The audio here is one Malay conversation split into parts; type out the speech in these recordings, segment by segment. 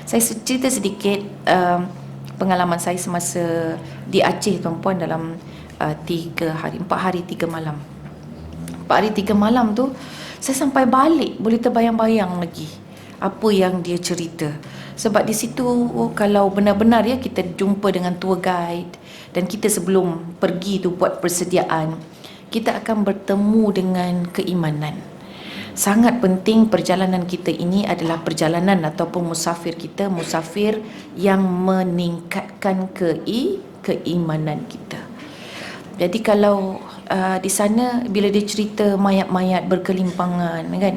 Saya cerita sedikit pengalaman saya semasa di Aceh, tuan-puan, dalam 4 hari 3 malam. 4 hari 3 malam tu saya sampai balik boleh terbayang-bayang lagi apa yang dia cerita. Sebab di situ kalau benar-benar ya kita jumpa dengan tour guide, dan kita sebelum pergi tu buat persediaan, kita akan bertemu dengan keimanan. Sangat penting perjalanan kita ini adalah perjalanan ataupun musafir kita, musafir yang meningkatkan keimanan kita. Jadi kalau di sana bila dia cerita mayat-mayat berkelimpangan kan,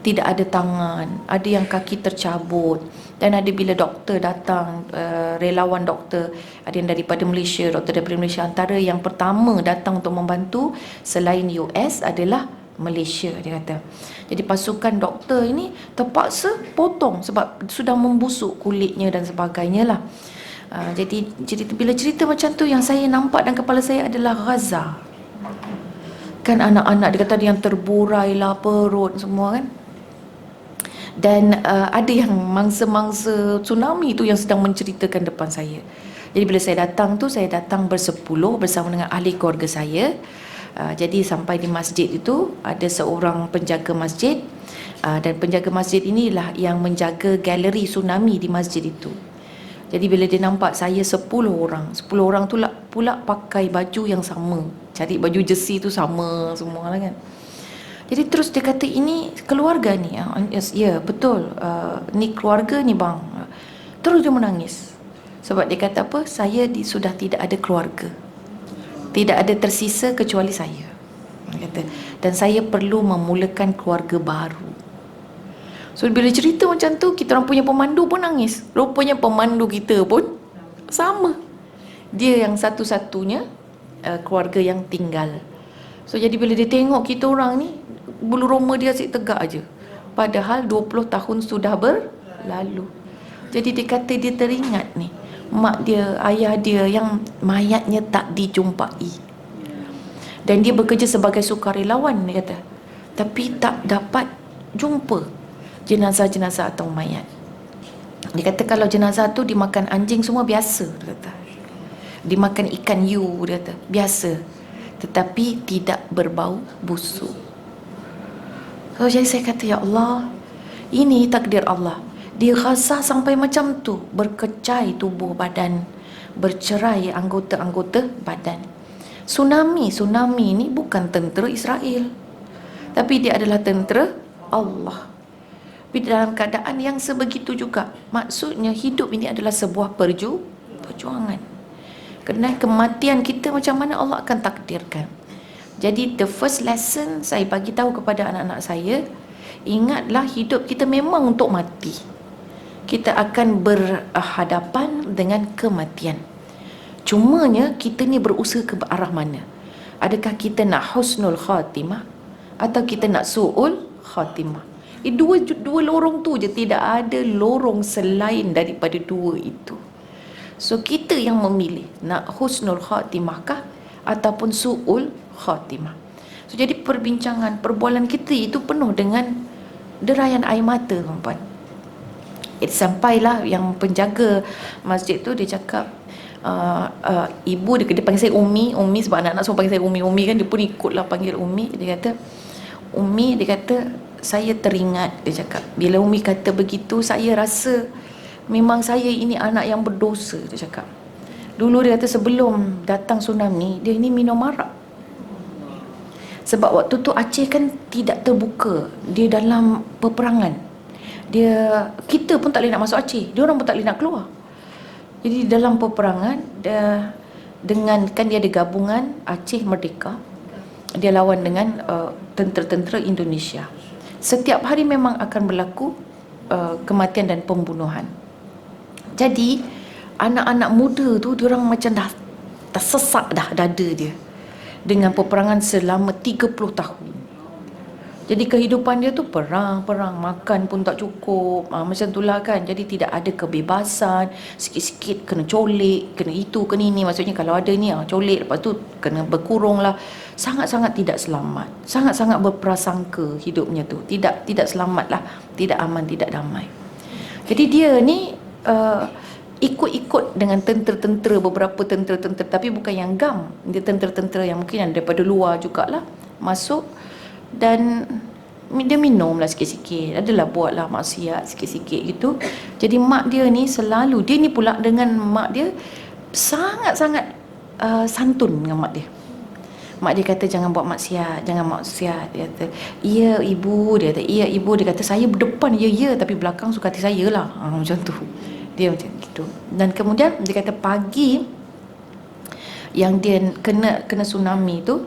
tidak ada tangan, ada yang kaki tercabut, dan ada bila doktor datang, relawan doktor, ada yang daripada Malaysia, doktor daripada Malaysia, antara yang pertama datang untuk membantu selain US adalah Malaysia, dia kata. Jadi pasukan doktor ini terpaksa potong sebab sudah membusuk kulitnya dan sebagainya lah. Jadi bila cerita macam tu, yang saya nampak dalam kepala saya adalah Gaza. Kan anak-anak dia kata ada yang terburai lah perut semua kan. Dan ada yang mangsa-mangsa tsunami tu yang sedang menceritakan depan saya. Jadi bila saya datang tu, saya datang bersepuluh bersama dengan ahli keluarga saya. Jadi sampai di masjid itu ada seorang penjaga masjid, dan penjaga masjid inilah yang menjaga galeri tsunami di masjid itu. Jadi bila dia nampak saya 10 orang tu pula pakai baju yang sama, cari baju jersey tu sama semua lah kan. Jadi terus dia kata, ini keluarga ni. Ya betul, ni keluarga ni bang. Terus dia menangis sebab dia kata apa, saya sudah tidak ada keluarga, tidak ada tersisa kecuali saya, dia kata, dan saya perlu memulakan keluarga baru. So bila cerita macam tu, kita orang punya pemandu pun nangis. Rupanya pemandu kita pun sama, dia yang satu-satunya keluarga yang tinggal. So jadi bila dia tengok kita orang ni, bulu roma dia asyik tegak aja, padahal 20 tahun sudah berlalu. Jadi dia kata dia teringat ni mak dia, ayah dia yang mayatnya tak dijumpai, dan dia bekerja sebagai sukarelawan, dia kata, tapi tak dapat jumpa jenazah-jenazah atau mayat. Dia kata kalau jenazah tu dimakan anjing semua biasa, dia kata, dimakan ikan hiu, dia kata biasa, tetapi tidak berbau busuk. So jadi saya kata, ya Allah, ini takdir Allah. Dia Gaza sampai macam tu, berkecai tubuh badan, bercerai anggota-anggota badan. Tsunami ni bukan tentera Israel, tapi dia adalah tentera Allah. Tapi dalam keadaan yang sebegitu juga, maksudnya hidup ini adalah sebuah perjuangan. Kerana kematian kita macam mana Allah akan takdirkan. Jadi the first lesson saya bagi tahu kepada anak-anak saya, ingatlah hidup kita memang untuk mati. Kita akan berhadapan dengan kematian. Cumanya kita ni berusaha ke arah mana? Adakah kita nak husnul khatimah atau kita nak su'ul khatimah? Dua lorong tu je, tidak ada lorong selain daripada dua itu. So kita yang memilih nak husnul khatimah kah ataupun su'ul khatimah. So jadi perbincangan, perbualan kita itu penuh dengan derayan air mata, tuan-puan. Sampailah yang penjaga masjid tu, dia cakap, ibu dia panggil saya Umi sebab anak-anak semua panggil saya Umi kan, dia pun ikutlah panggil Umi. Dia kata, Umi, dia kata, saya teringat, dia cakap, bila Umi kata begitu, saya rasa memang saya ini anak yang berdosa, dia cakap. Dulu dia kata sebelum datang tsunami, dia ini minum arak. Sebab waktu tu Aceh kan tidak terbuka, dia dalam peperangan. Kita pun tak boleh nak masuk Aceh, dia orang pun tak boleh nak keluar. Jadi dalam peperangan, dengan kan dia ada gabungan Aceh Merdeka, dia lawan dengan tentera-tentera Indonesia. Setiap hari memang akan berlaku kematian dan pembunuhan. Jadi anak-anak muda tu, diorang macam dah tersesak dah dada dia dengan peperangan selama 30 tahun. Jadi kehidupan dia tu perang, makan pun tak cukup, macam itulah kan. Jadi tidak ada kebebasan, sikit-sikit kena colik, kena itu, kena ini. Maksudnya kalau ada ni colik, lepas tu kena berkurung lah. Sangat-sangat tidak selamat, sangat-sangat berprasangka hidupnya tu, tidak selamat lah, tidak aman, tidak damai. Jadi dia ni ikut-ikut dengan tentera-tentera, beberapa tentera-tentera, tapi bukan yang GAM, dia tentera-tentera yang mungkin yang daripada luar jugalah masuk, dan dia minum lah sikit-sikit, adalah buat lah maksiat sikit-sikit gitu. Jadi mak dia ni selalu, dia ni pula dengan mak dia sangat-sangat santun dengan mak dia. Mak dia kata jangan buat maksiat, jangan maksiat. Dia kata, iya ibu. Dia kata, iya ibu. Dia kata, saya berdepan ya, tapi belakang suka hati saya lah. Macam tu. Dia macam gitu. Dan kemudian dia kata pagi yang dia kena tsunami tu,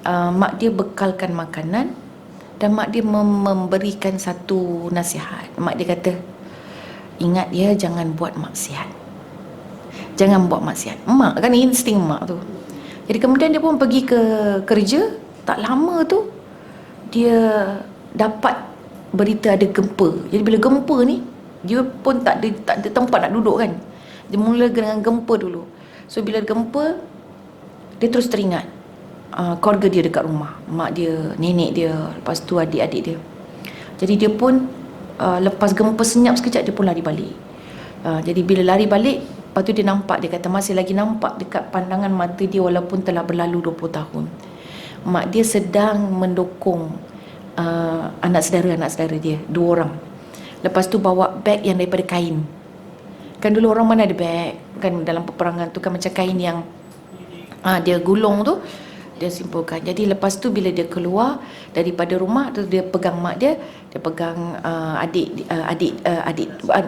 mak dia bekalkan makanan dan mak dia memberikan satu nasihat. Mak dia kata, ingat ya, jangan buat maksiat. Jangan buat maksiat. Mak kan insting mak tu. Jadi kemudian dia pun pergi ke kerja. Tak lama tu dia dapat berita ada gempa. Jadi bila gempa ni, dia pun tak ada tempat nak duduk kan. Dia mula dengan gempa dulu. So bila gempa, dia terus teringat keluarga dia dekat rumah, mak dia, nenek dia, lepas tu adik-adik dia. Jadi dia pun lepas gempa senyap sekejap, dia pun lari balik. Jadi bila lari balik, lepas tu dia nampak, dia kata masih lagi nampak dekat pandangan mata dia walaupun telah berlalu 20 tahun. Mak dia sedang mendukung anak saudara dia, 2 orang. Lepas tu bawa beg yang daripada kain. Kan dulu orang mana ada beg, kan dalam peperangan tu kan macam kain yang dia gulung tu, dia simpulkan. Jadi lepas tu bila dia keluar daripada rumah tu, dia pegang mak dia pegang adik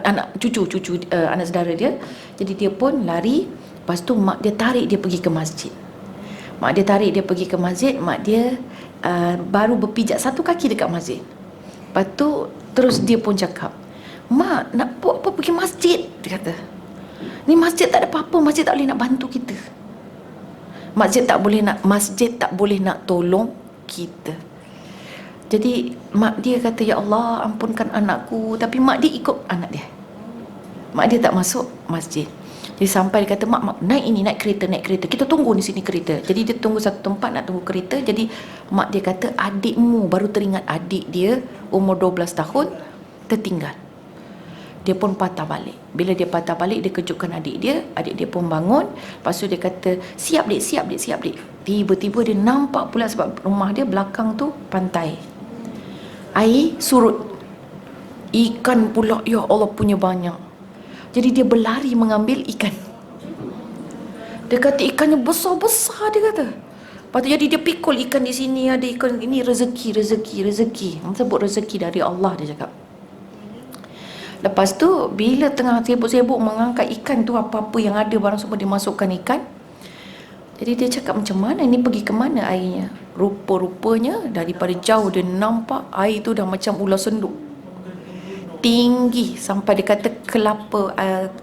anak cucu anak saudara dia. Jadi dia pun lari. Lepas tu mak dia tarik dia pergi ke masjid. Mak dia baru berpijak satu kaki dekat masjid. Lepas tu terus dia pun cakap, mak nak buat apa pergi masjid? Dia kata, ni masjid tak ada apa-apa, masjid tak boleh nak bantu kita. Masjid tak boleh nak tolong kita. Jadi mak dia kata, ya Allah ampunkan anakku. Tapi mak dia ikut anak dia. Mak dia tak masuk masjid. Jadi sampai dia kata, mak naik kereta. Kita tunggu di sini kereta. Jadi dia tunggu satu tempat nak tunggu kereta. Jadi mak dia kata, adikmu, baru teringat adik dia umur 12 tahun tertinggal. Dia pun patah balik. Bila dia patah balik, dia kejutkan adik dia pun bangun. Lepas tu dia kata, siap dik. Tiba-tiba dia nampak pula, sebab rumah dia belakang tu pantai, air surut, ikan pula, ya Allah punya banyak. Jadi dia berlari mengambil ikan. Dia kata ikannya besar-besar, dia kata. Lepas tu jadi dia pikul ikan di sini, ada ikan ini, rezeki. Sebut rezeki dari Allah, dia cakap. Lepas tu bila tengah sibuk-sibuk mengangkat ikan tu, apa-apa yang ada barang semua dimasukkan ikan. Jadi dia cakap, macam mana ni, pergi ke mana airnya? Rupa-rupanya daripada jauh dia nampak air tu dah macam ular senduk, tinggi sampai dia kata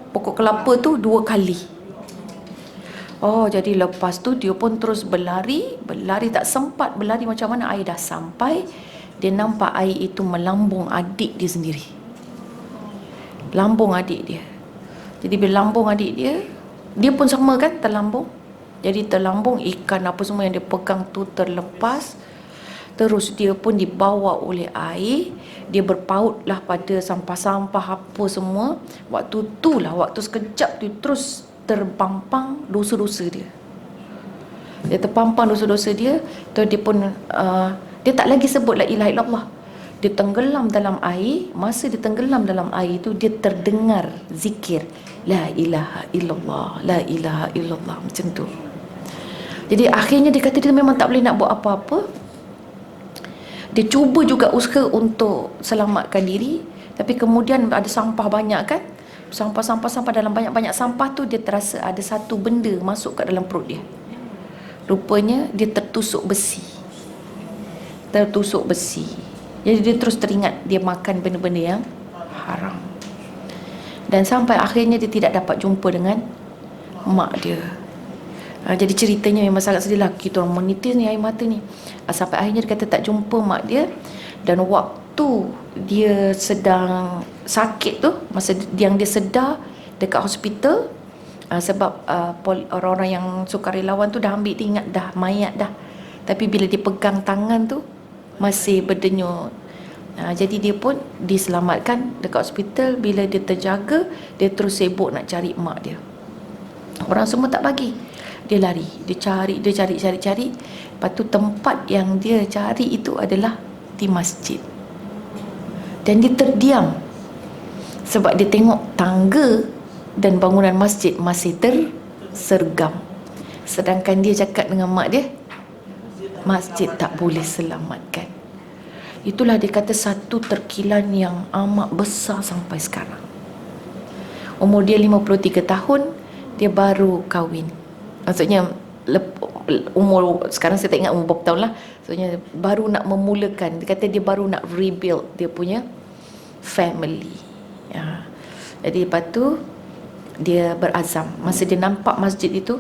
pokok kelapa tu 2 kali. Jadi lepas tu dia pun terus berlari tak sempat berlari macam mana, air dah sampai. Dia nampak air itu melambung adik dia sendiri. Lambung adik dia. Jadi bila lambung adik dia, dia pun sama kan, terlambung. Jadi terlambung, ikan apa semua yang dia pegang tu terlepas. Terus dia pun dibawa oleh air. Dia berpautlah pada sampah-sampah apa semua. Waktu sekejap tu terus terpampang dosa-dosa dia. Dia terpampang dosa-dosa dia. Terus dia pun dia tak lagi sebut la ilaha illallah. Dia tenggelam dalam air. Masa dia tenggelam dalam air itu, dia terdengar zikir la ilaha illallah, la ilaha illallah, macam tu. Jadi akhirnya dia kata dia memang tak boleh nak buat apa-apa. Dia cuba juga usaha untuk selamatkan diri, tapi kemudian ada sampah banyak kan, sampah dalam banyak-banyak sampah tu, dia terasa ada satu benda masuk kat dalam perut dia. Rupanya dia tertusuk besi. Jadi dia terus teringat dia makan benda-benda yang haram. Dan sampai akhirnya dia tidak dapat jumpa dengan mak dia. Jadi ceritanya memang sangat sedih lah. Kita orang menitis ni air mata ni. Sampai akhirnya dia kata tak jumpa mak dia. Dan waktu dia sedang sakit tu, masa yang dia sedar dekat hospital, sebab orang-orang yang sukarelawan tu dah ambil, dia ingat dah mayat dah. Tapi bila dia pegang tangan tu, masih berdenyut Jadi dia pun diselamatkan dekat hospital. Bila dia terjaga, dia terus sibuk nak cari mak dia. Orang semua tak bagi. Dia lari, dia cari. Lepas tu tempat yang dia cari itu adalah di masjid. Dan dia terdiam sebab dia tengok tangga dan bangunan masjid masih tersergam. Sedangkan dia cakap dengan mak dia, masjid tak boleh selamatkan. Itulah dia kata satu terkilan yang amat besar sampai sekarang. Umur dia 53 tahun, dia baru kahwin. Maksudnya umur, sekarang saya tak ingat umur berapa tahun lah. Maksudnya baru nak memulakan. Dia kata dia baru nak rebuild dia punya family. Jadi lepas tu dia berazam. Masa dia nampak masjid itu,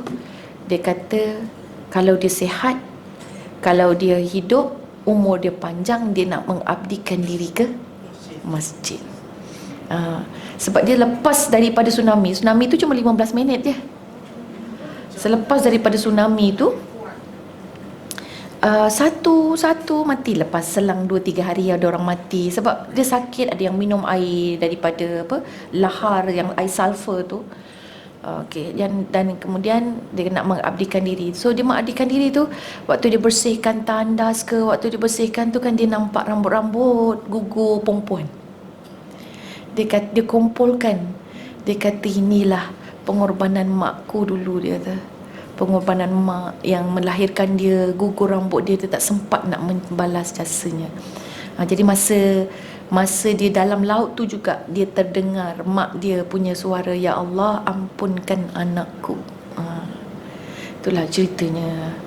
dia kata kalau dia sihat, kalau dia hidup, umur dia panjang, dia nak mengabdikan diri ke masjid. Sebab dia lepas daripada tsunami tu cuma 15 minit je. Selepas daripada tsunami tu, satu mati. Lepas selang 2-3 hari ada orang mati sebab dia sakit. Ada yang minum air daripada lahar yang air sulfur tu. Okey, dan kemudian dia nak mengabdikan diri. So dia mengabdikan diri tu, waktu dia bersihkan tandas ke, waktu dia bersihkan tu kan dia nampak rambut-rambut gugur perempuan. Dia kata, dia kumpulkan. Dia kata inilah pengorbanan makku dulu, dia kata. Pengorbanan mak yang melahirkan dia, gugur rambut dia tak sempat nak membalas jasanya. Jadi masa dia dalam laut tu juga dia terdengar mak dia punya suara, ya Allah ampunkan anakku. Itulah ceritanya.